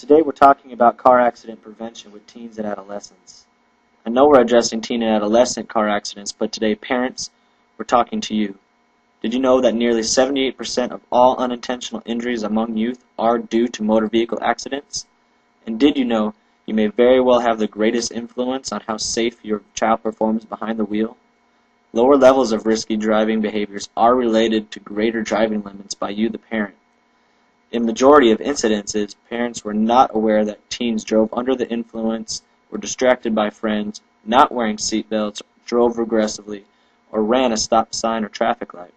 Today we're talking about car accident prevention with teens and adolescents. I know we're addressing teen and adolescent car accidents, but today, parents, we're talking to you. Did you know that nearly 78% of all unintentional injuries among youth are due to motor vehicle accidents? And did you know you may very well have the greatest influence on how safe your child performs behind the wheel? Lower levels of risky driving behaviors are related to greater driving limits by you, the parent. In majority of incidences, parents were not aware that teens drove under the influence, were distracted by friends, not wearing seatbelts, drove aggressively, or ran a stop sign or traffic light.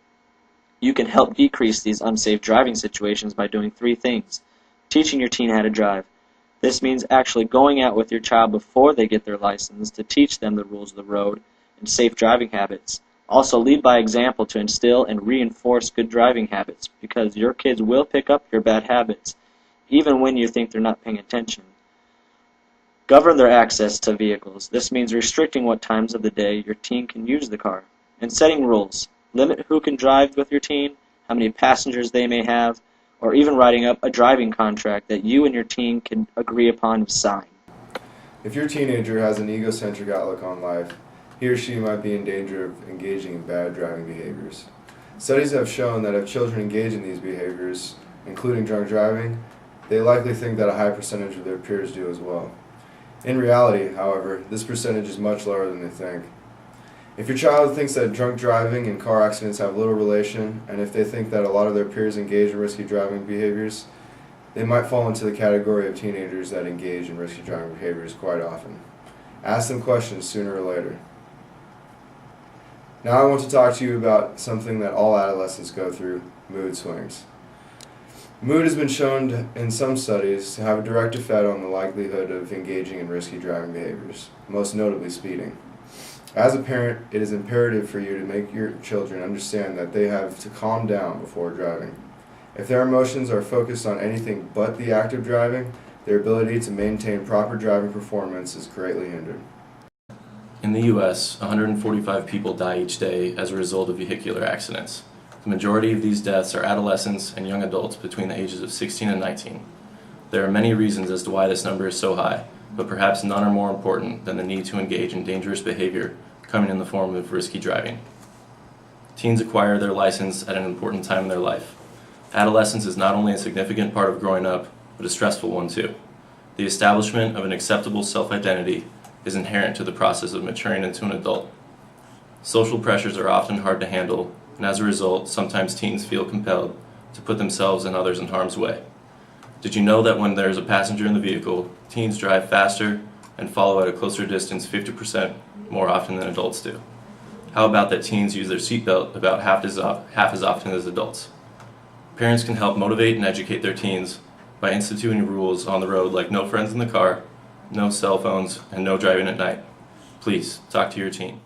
You can help decrease these unsafe driving situations by doing 3 things. Teaching your teen how to drive. This means actually going out with your child before they get their license to teach them the rules of the road and safe driving habits. Also, lead by example to instill and reinforce good driving habits, because your kids will pick up your bad habits, even when you think they're not paying attention. Govern their access to vehicles. This means restricting what times of the day your teen can use the car, and setting rules. Limit who can drive with your teen, how many passengers they may have, or even writing up a driving contract that you and your teen can agree upon and sign. If your teenager has an egocentric outlook on life, he or she might be in danger of engaging in bad driving behaviors. Studies have shown that if children engage in these behaviors, including drunk driving, they likely think that a high percentage of their peers do as well. In reality, however, this percentage is much lower than they think. If your child thinks that drunk driving and car accidents have little relation, and if they think that a lot of their peers engage in risky driving behaviors, they might fall into the category of teenagers that engage in risky driving behaviors quite often. Ask them questions sooner or later. Now I want to talk to you about something that all adolescents go through: mood swings. Mood has been shown in some studies to have a direct effect on the likelihood of engaging in risky driving behaviors, most notably speeding. As a parent, it is imperative for you to make your children understand that they have to calm down before driving. If their emotions are focused on anything but the act of driving, their ability to maintain proper driving performance is greatly hindered. In the U.S., 145 people die each day as a result of vehicular accidents. The majority of these deaths are adolescents and young adults between the ages of 16 and 19. There are many reasons as to why this number is so high, but perhaps none are more important than the need to engage in dangerous behavior coming in the form of risky driving. Teens acquire their license at an important time in their life. Adolescence is not only a significant part of growing up, but a stressful one too. The establishment of an acceptable self-identity is inherent to the process of maturing into an adult. Social pressures are often hard to handle, and as a result, sometimes teens feel compelled to put themselves and others in harm's way. Did you know that when there is a passenger in the vehicle, teens drive faster and follow at a closer distance 50% more often than adults do? How about that teens use their seatbelt about half as often as adults? Parents can help motivate and educate their teens by instituting rules on the road like no friends in the car, no cell phones, and no driving at night. Please, talk to your teen.